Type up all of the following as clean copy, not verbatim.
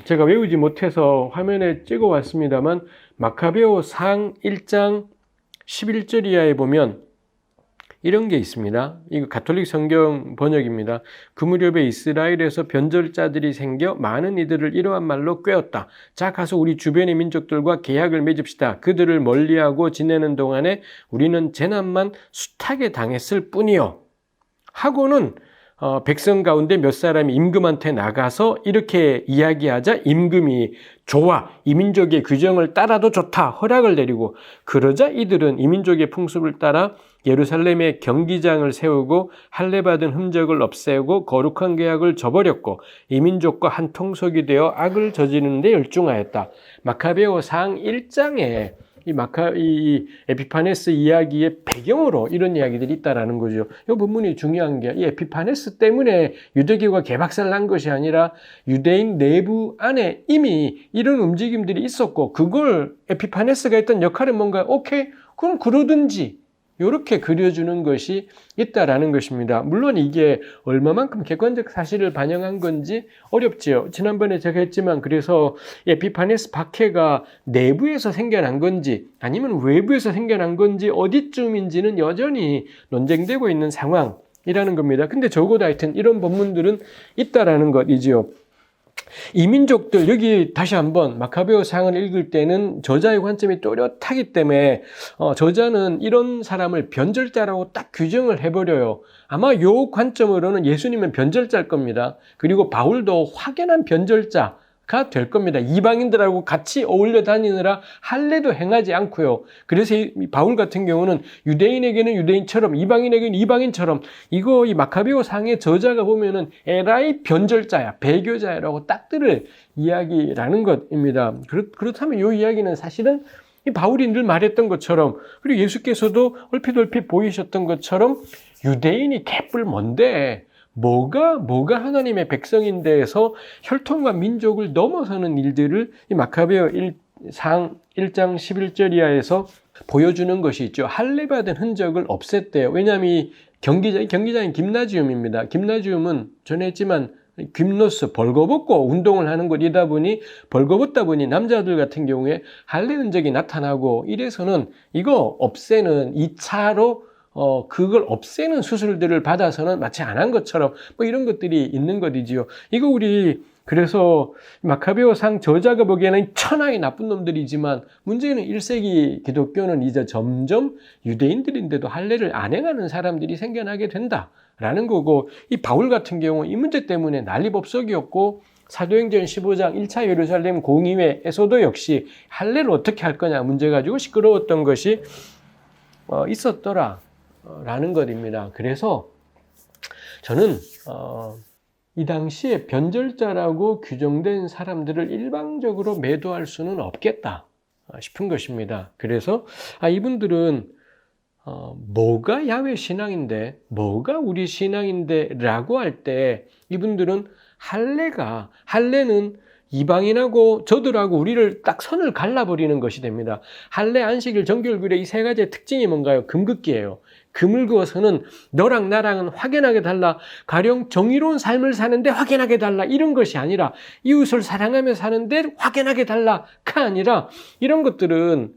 제가 외우지 못해서 화면에 찍어 왔습니다만 마카베오 상 1장 11절 이하에 보면 이런 게 있습니다. 이거 가톨릭 성경 번역입니다. 그 무렵에 이스라엘에서 변절자들이 생겨 많은 이들을 이러한 말로 꾀었다. 자, 가서 우리 주변의 민족들과 계약을 맺읍시다. 그들을 멀리하고 지내는 동안에 우리는 재난만 숱하게 당했을 뿐이요. 하고는 백성 가운데 몇 사람이 임금한테 나가서 이렇게 이야기하자 임금이 좋아, 이민족의 규정을 따라도 좋다 허락을 내리고, 그러자 이들은 이민족의 풍습을 따라 예루살렘에 경기장을 세우고 할례받은 흔적을 없애고 거룩한 계약을 저버렸고 이민족과 한 통속이 되어 악을 저지르는 데 열중하였다. 마카베오 상 1장에 이 에피파네스 이야기의 배경으로 이런 이야기들이 있다라는 거죠. 이 부분이 중요한 게, 이 에피파네스 때문에 유대교가 개박살 난 것이 아니라 유대인 내부 안에 이미 이런 움직임들이 있었고, 그걸 에피파네스가 했던 역할은 뭔가, 오케이, 그럼 그러든지, 이렇게 그려주는 것이 있다라는 것입니다. 물론 이게 얼마만큼 객관적 사실을 반영한 건지 어렵지요. 지난번에 제가 했지만, 그래서 에피파네스 박해가 내부에서 생겨난 건지 아니면 외부에서 생겨난 건지 어디쯤인지는 여전히 논쟁되고 있는 상황이라는 겁니다. 근데 적어도 하여튼 이런 본문들은 있다라는 것이지요. 이민족들, 여기 다시 한번 마카베오 상을 읽을 때는 저자의 관점이 또렷하기 때문에 저자는 이런 사람을 변절자라고 딱 규정을 해버려요. 아마 이 관점으로는 예수님은 변절자일 겁니다. 그리고 바울도 확연한 변절자 가 될 겁니다. 이방인들하고 같이 어울려 다니느라 할례도 행하지 않고요. 그래서 이 바울 같은 경우는 유대인에게는 유대인처럼, 이방인에게는 이방인처럼, 이거 이 마카베오 상의 저자가 보면은 에라이 변절자야, 배교자야라고 딱 들을 이야기라는 것입니다. 그렇다면 이 이야기는 사실은 이 바울이 늘 말했던 것처럼, 그리고 예수께서도 얼핏 보이셨던 것처럼 유대인이 개뿔 뭔데, 뭐가 하나님의 백성인데에서 혈통과 민족을 넘어서는 일들을 이 마카베오 상 1장 11절 이하에서 보여주는 것이 있죠. 할례받은 흔적을 없앴대요. 왜냐하면 이 경기장인 김나지움입니다. 김나지움은 전에 했지만 귐노스, 벌거벗고 운동을 하는 곳이다 보니, 벌거벗다 보니 남자들 같은 경우에 할례 흔적이 나타나고, 이래서는 이거 없애는 2차로 그걸 없애는 수술들을 받아서는 마치 안 한 것처럼 뭐 이런 것들이 있는 것이지요. 이거 우리 그래서 마카베오 상 저자가 보기에는 천하의 나쁜 놈들이지만, 문제는 1세기 기독교는 이제 점점 유대인들인데도 할례를 안 행하는 사람들이 생겨나게 된다라는 거고, 이 바울 같은 경우 이 문제 때문에 난리법석이었고, 사도행전 15장 1차 예루살렘 공의회에서도 역시 할례를 어떻게 할 거냐 문제 가지고 시끄러웠던 것이 있었더라 라는 것입니다. 그래서 저는 이 당시에 변절자라고 규정된 사람들을 일방적으로 매도할 수는 없겠다 싶은 것입니다. 그래서 이분들은 뭐가 야훼 신앙인데, 뭐가 우리 신앙인데 라고 할 때, 이분들은 할례는 이방인하고 저들하고 우리를 딱 선을 갈라버리는 것이 됩니다. 할례, 안식일, 정결규례 이 세 가지의 특징이 뭔가요? 금긋기예요. 금을 그어서는 너랑 나랑은 확연하게 달라, 가령 정의로운 삶을 사는데 확연하게 달라, 이런 것이 아니라 이웃을 사랑하며 사는데 확연하게 달라가 아니라, 이런 것들은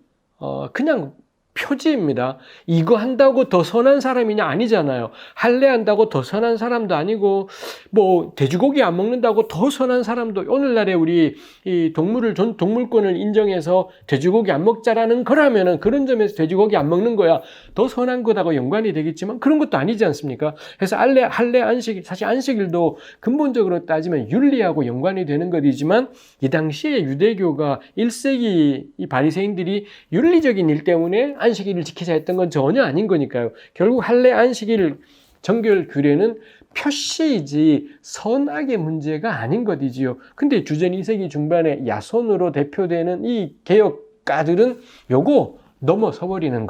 그냥 표지입니다. 이거 한다고 더 선한 사람이냐? 아니잖아요. 할례 한다고 더 선한 사람도 아니고, 뭐 돼지고기 안 먹는다고 더 선한 사람도, 오늘날에 우리 이 동물권을 인정해서 돼지고기 안 먹자라는 거라면은 그런 점에서 돼지고기 안 먹는 거야 더 선한 것하고 연관이 되겠지만, 그런 것도 아니지 않습니까? 그래서 할례 안식일, 사실 안식일도 근본적으로 따지면 윤리하고 연관이 되는 것이지만, 이 당시에 유대교가 1세기 이 바리새인들이 윤리적인 일 때문에 안식일을 지키자 했던 건 전혀 아닌 거니까요. 결국 할례, 안식일, 정결, 규례는 표시이지 선악의 문제가 아닌 것이지요. 근데 주전 2세기 중반에 야손으로 대표되는 이 개혁가들은 요거 넘어서버리는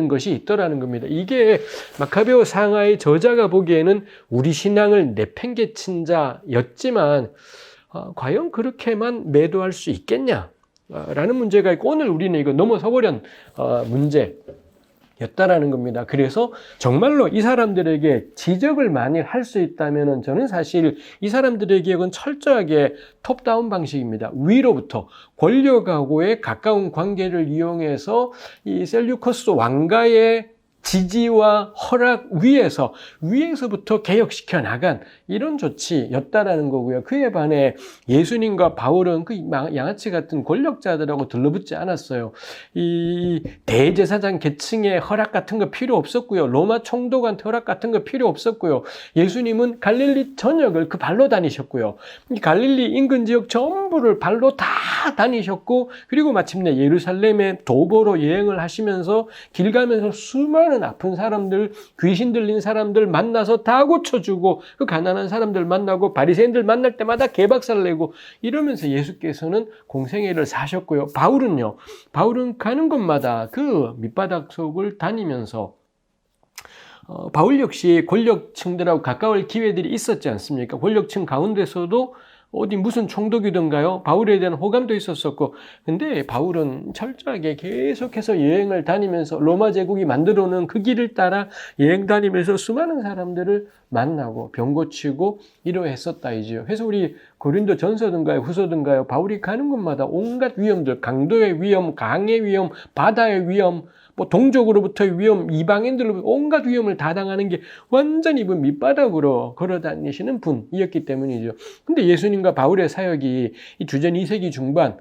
것이 있더라는 겁니다. 이게 마카베오 상하의 저자가 보기에는 우리 신앙을 내팽개친 자였지만, 과연 그렇게만 매도할 수 있겠냐? 라는 문제가 있고, 오늘 우리는 이거 넘어서버린 문제, 였다라는 겁니다. 그래서 정말로 이 사람들에게 지적을 많이 할 수 있다면 저는 사실 이 사람들에게는 철저하게 톱다운 방식입니다. 위로부터 권력하고의 가까운 관계를 이용해서 이 셀류커스 왕가의 지지와 허락 위에서부터 개혁시켜 나간 이런 조치였다라는 거고요. 그에 반해 예수님과 바울은 그 양아치 같은 권력자들하고 들러붙지 않았어요. 이 대제사장 계층의 허락 같은 거 필요 없었고요. 로마 총독한테 허락 같은 거 필요 없었고요. 예수님은 갈릴리 전역을 그 발로 다니셨고요. 이 갈릴리 인근 지역 전부를 발로 다 다니셨고, 그리고 마침내 예루살렘에 도보로 여행을 하시면서 길 가면서 수많은 아픈 사람들, 귀신 들린 사람들 만나서 다 고쳐주고, 그 가난한 사람들 만나고 바리새인들 만날 때마다 개박살 내고 이러면서 예수께서는 공생애를 사셨고요. 바울은 가는 곳마다 그 밑바닥 속을 다니면서 바울 역시 권력층들하고 가까울 기회들이 있었지 않습니까? 권력층 가운데서도 어디 무슨 총독이던가요? 바울에 대한 호감도 있었었고, 근데 바울은 철저하게 계속해서 여행을 다니면서 로마 제국이 만들어 놓은 그 길을 따라 여행 다니면서 수많은 사람들을 만나고 병 고치고 이러했었다 이죠. 그래서 우리 고린도 전서든가요, 후서든가요, 바울이 가는 곳마다 온갖 위험들, 강도의 위험, 강의 위험, 바다의 위험, 뭐 동족으로부터의 위험, 이방인들로부터 온갖 위험을 다 당하는 게 완전히 밑바닥으로 걸어 다니시는 분이었기 때문이죠. 근데 예수님과 바울의 사역이 이 주전 2세기 중반,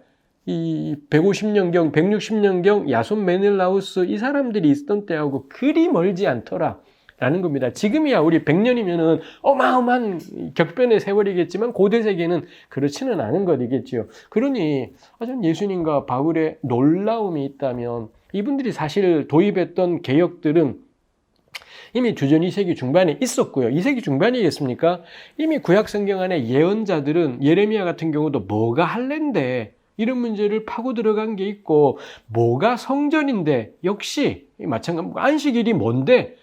이 150년경, 160년경 야손 메넬라우스 이 사람들이 있었던 때하고 그리 멀지 않더라 라는 겁니다. 지금이야 우리 100년이면은 어마어마한 격변의 세월이겠지만 고대 세계는 그렇지는 않은 것이겠지요. 그러니 전 예수님과 바울의 놀라움이 있다면 이분들이 사실 도입했던 개혁들은 이미 주전 2세기 중반에 있었고요. 2세기 중반이겠습니까? 이미 구약 성경 안에 예언자들은 예레미야 같은 경우도 뭐가 할랜데 이런 문제를 파고 들어간 게 있고, 뭐가 성전인데 역시 마찬가지로 안식일이 뭔데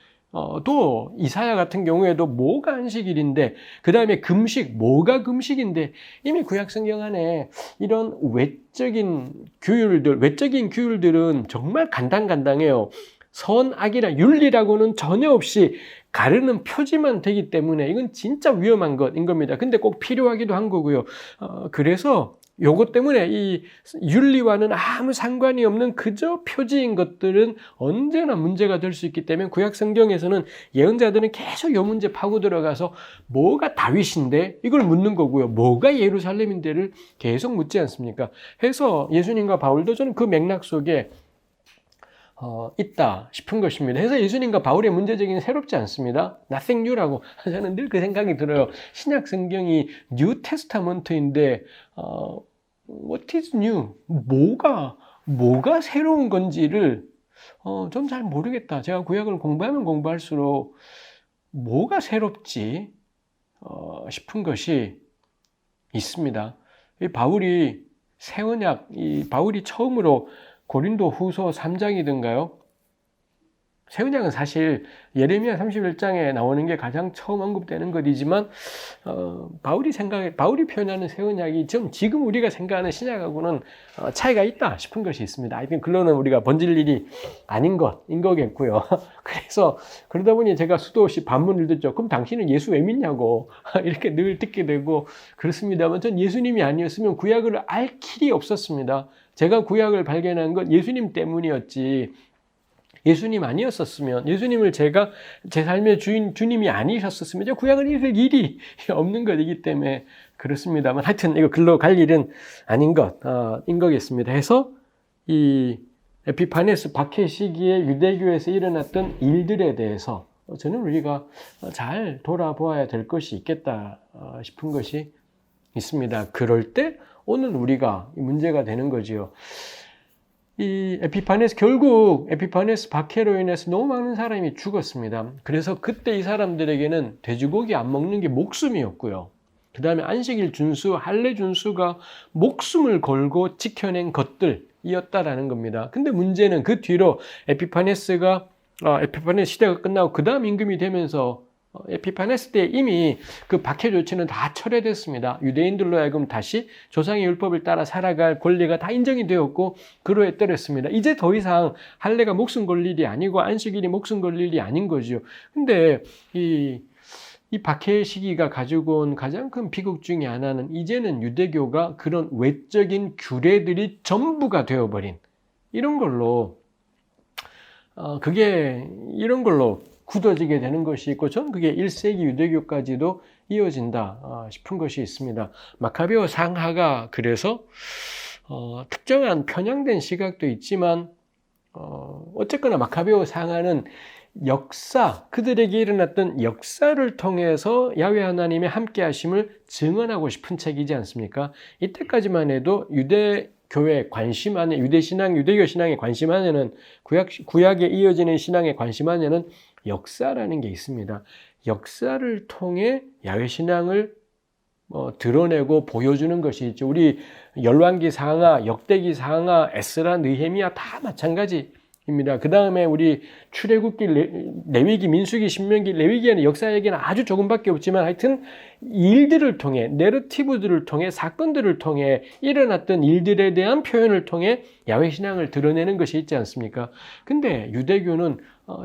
또 이사야 같은 경우에도 뭐가 안식일인데, 그 다음에 금식, 뭐가 금식인데, 이미 구약 성경 안에 이런 외적인 규율들은 정말 간당간당해요. 선악이나 윤리라고는 전혀 없이 가르는 표지만 되기 때문에 이건 진짜 위험한 것인 겁니다. 근데 꼭 필요하기도 한 거고요. 그래서 요것 때문에 이 윤리와는 아무 상관이 없는 그저 표지인 것들은 언제나 문제가 될 수 있기 때문에 구약 성경에서는 예언자들은 계속 요 문제 파고 들어가서 뭐가 다윗인데 이걸 묻는 거고요. 뭐가 예루살렘인데를 계속 묻지 않습니까? 해서 예수님과 바울도 저는 그 맥락 속에 있다 싶은 것입니다. 그래서 예수님과 바울의 문제적인 새롭지 않습니다. Nothing new라고 저는 늘 그 생각이 들어요. 신약 성경이 뉴 테스타먼트인데 what is new? 뭐가 새로운 건지를 좀 잘 모르겠다. 제가 구약을 공부하면 공부할수록 뭐가 새롭지 싶은 것이 있습니다. 바울이 새 언약, 바울이 처음으로 고린도 후서 3장이든가요? 새 언약은 사실 예레미야 31장에 나오는 게 가장 처음 언급되는 것이지만 바울이 표현하는 새 언약이 지금 우리가 생각하는 신약하고는 차이가 있다 싶은 것이 있습니다. 하여튼 그로는 우리가 번질 일이 아닌 것인 거겠고요. 그래서 그러다 보니 제가 수도 없이 반문을 듣죠. 그럼 당신은 예수 왜 믿냐고 이렇게 늘 듣게 되고 그렇습니다만 전 예수님이 아니었으면 구약을 알 길이 없었습니다. 제가 구약을 발견한 건 예수님 때문이었지, 예수님 아니었었으면, 예수님을 제가 제 삶의 주님이 아니셨었으면 제가 구약을 읽을 일이 없는 것이기 때문에 그렇습니다만, 하여튼 이거 글로 갈 일은 아닌 것인 거겠습니다. 해서 이 에피파네스 박해 시기에 유대교에서 일어났던 일들에 대해서 저는 우리가 잘 돌아보아야 될 것이 있겠다 싶은 것이 있습니다. 그럴 때 오늘 우리가 문제가 되는 거지요. 결국 에피파네스 박해로 인해서 너무 많은 사람이 죽었습니다. 그래서 그때 이 사람들에게는 돼지고기 안 먹는 게 목숨이었고요. 그 다음에 안식일 준수, 할례 준수가 목숨을 걸고 지켜낸 것들이었다라는 겁니다. 근데 문제는 그 뒤로 에피파네스 시대가 끝나고 그 다음 임금이 되면서 에피파네스 때 이미 그 박해 조치는 다 철회됐습니다. 유대인들로 하여금 다시 조상의 율법을 따라 살아갈 권리가 다 인정이 되었고 그로에 떨었습니다. 이제 더 이상 할례가 목숨 걸 일이 아니고 안식일이 목숨 걸 일이 아닌 거죠. 근데 이 박해 시기가 가지고 온 가장 큰 비극 중에 하나는 이제는 유대교가 그런 외적인 규례들이 전부가 되어버린 이런 걸로 그게 이런 걸로 굳어지게 되는 것이 있고 저는 그게 1세기 유대교까지도 이어진다 싶은 것이 있습니다. 마카베오 상하가 그래서 특정한 편향된 시각도 있지만 어쨌거나 마카베오 상하는 역사, 그들에게 일어났던 역사를 통해서 야훼 하나님의 함께 하심을 증언하고 싶은 책이지 않습니까? 이때까지만 해도 유대교의 관심 안에, 유대신앙, 유대교 신앙의 관심 안에는 구약에 이어지는 신앙의 관심 안에는 역사라는 게 있습니다. 역사를 통해 야훼 신앙을 드러내고 보여주는 것이 있죠. 우리 열왕기 상하, 역대기 상하, 에스라, 느헤미야 다 마찬가지입니다. 그 다음에 우리 출애굽기, 레위기, 민수기, 신명기, 레위기에는 역사 얘기는 아주 조금밖에 없지만 하여튼 일들을 통해, 내러티브들을 통해, 사건들을 통해 일어났던 일들에 대한 표현을 통해 야훼 신앙을 드러내는 것이 있지 않습니까? 근데 유대교는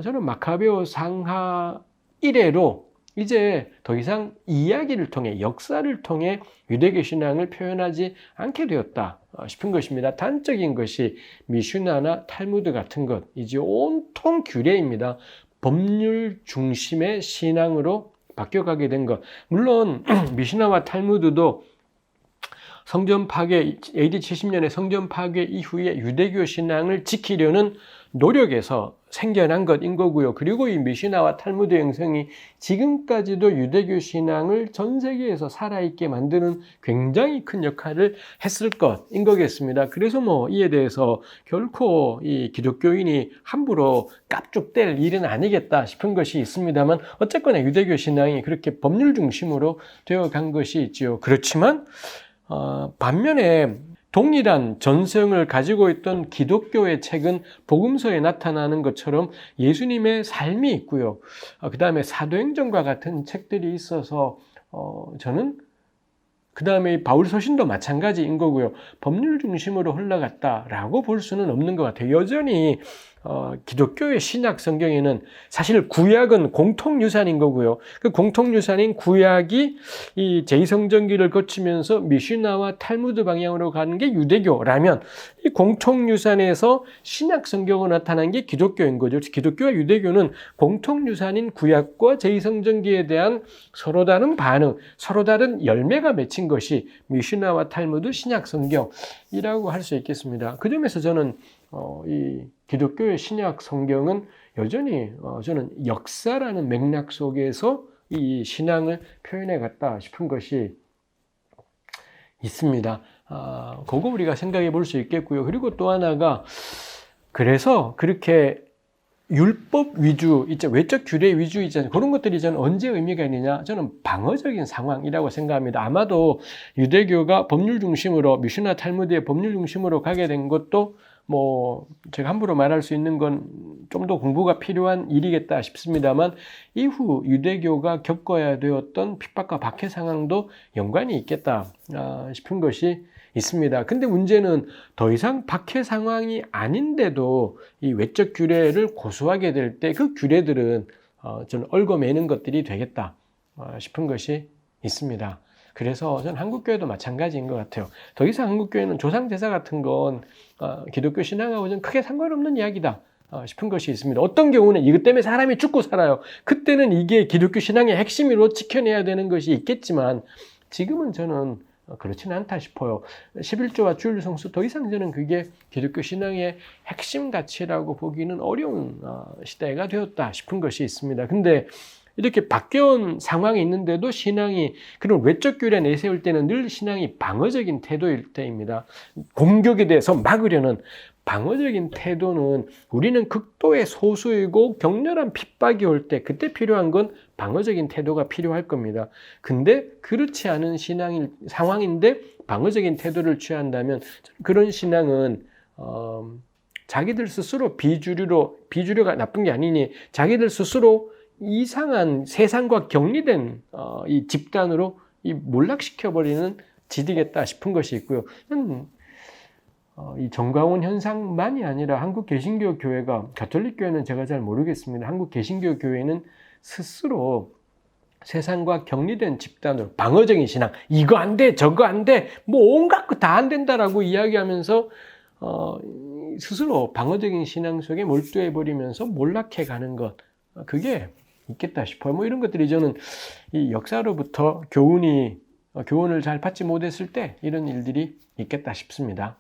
저는 마카베오 상하 이래로 이제 더 이상 이야기를 통해 역사를 통해 유대교 신앙을 표현하지 않게 되었다 싶은 것입니다. 단적인 것이 미슈나나 탈무드 같은 것, 이제 온통 규례입니다. 법률 중심의 신앙으로 바뀌어가게 된 것. 물론 미슈나와 탈무드도 성전 파괴, AD 70년에 성전 파괴 이후에 유대교 신앙을 지키려는 노력에서 생겨난 것인 거고요. 그리고 이 미시나와 탈무드 형성이 지금까지도 유대교 신앙을 전 세계에서 살아있게 만드는 굉장히 큰 역할을 했을 것인 거겠습니다. 그래서 이에 대해서 결코 이 기독교인이 함부로 깝죽댈 일은 아니겠다 싶은 것이 있습니다만 어쨌거나 유대교 신앙이 그렇게 법률 중심으로 되어간 것이 있죠. 그렇지만 반면에 동일한 전성을 가지고 있던 기독교의 책은 복음서에 나타나는 것처럼 예수님의 삶이 있고요. 그 다음에 사도행전과 같은 책들이 있어서 저는 그 다음에 바울서신도 마찬가지인 거고요. 법률 중심으로 흘러갔다라고 볼 수는 없는 것 같아요. 여전히 기독교의 신약 성경에는 사실 구약은 공통유산인 거고요. 그 공통유산인 구약이 이 제2성전기를 거치면서 미시나와 탈무드 방향으로 가는 게 유대교라면 이 공통유산에서 신약 성경으로 나타난 게 기독교인 거죠. 기독교와 유대교는 공통유산인 구약과 제2성전기에 대한 서로 다른 반응, 서로 다른 열매가 맺힌 것이 미시나와 탈무드 신약 성경이라고 할 수 있겠습니다. 그 점에서 저는 이 기독교의 신약 성경은 여전히 저는 역사라는 맥락 속에서 이 신앙을 표현해 갔다 싶은 것이 있습니다. 그거 우리가 생각해 볼 수 있겠고요. 그리고 또 하나가 그래서 그렇게 율법 위주, 외적 규례 위주 있잖아요. 그런 것들이 저는 언제 의미가 있느냐? 저는 방어적인 상황이라고 생각합니다. 아마도 유대교가 법률 중심으로, 미슈나 탈무드의 법률 중심으로 가게 된 것도 제가 함부로 말할 수 있는 건 좀 더 공부가 필요한 일이겠다 싶습니다만 이후 유대교가 겪어야 되었던 핍박과 박해 상황도 연관이 있겠다 싶은 것이 있습니다. 근데 문제는 더 이상 박해 상황이 아닌데도 이 외적 규례를 고수하게 될 때 그 규례들은 저는 얽어매는 것들이 되겠다 싶은 것이 있습니다. 그래서 저는 한국교회도 마찬가지인 것 같아요. 더 이상 한국교회는 조상제사 같은 건 기독교 신앙하고 좀 크게 상관없는 이야기다 싶은 것이 있습니다. 어떤 경우는 이것 때문에 사람이 죽고 살아요. 그때는 이게 기독교 신앙의 핵심으로 지켜내야 되는 것이 있겠지만 지금은 저는 그렇지는 않다 싶어요. 11조와 주일 성수 더 이상 저는 그게 기독교 신앙의 핵심 가치라고 보기는 어려운 시대가 되었다 싶은 것이 있습니다. 근데 이렇게 바뀌어온 상황이 있는데도 신앙이 그런 외적 규례 내세울 때는 늘 신앙이 방어적인 태도일 때입니다. 공격에 대해서 막으려는 방어적인 태도는 우리는 극도의 소수이고 격렬한 핍박이 올 때 그때 필요한 건 방어적인 태도가 필요할 겁니다. 근데 그렇지 않은 상황인데 방어적인 태도를 취한다면 그런 신앙은 자기들 스스로 비주류가 나쁜 게 아니니 자기들 스스로 이상한 세상과 격리된 이 집단으로 이 몰락시켜버리는 지되겠다 싶은 것이 있고요. 이 정광훈 현상만이 아니라 한국 개신교 교회가, 가톨릭 교회는 제가 잘 모르겠습니다. 한국 개신교 교회는 스스로 세상과 격리된 집단으로 방어적인 신앙, 이거 안 돼, 저거 안 돼, 뭐 온갖 거 다 안 된다라고 이야기하면서 스스로 방어적인 신앙 속에 몰두해 버리면서 몰락해 가는 것, 그게 있겠다 싶어요. 뭐 이런 것들이 저는 이 역사로부터 교훈을 잘 받지 못했을 때 이런 일들이 있겠다 싶습니다.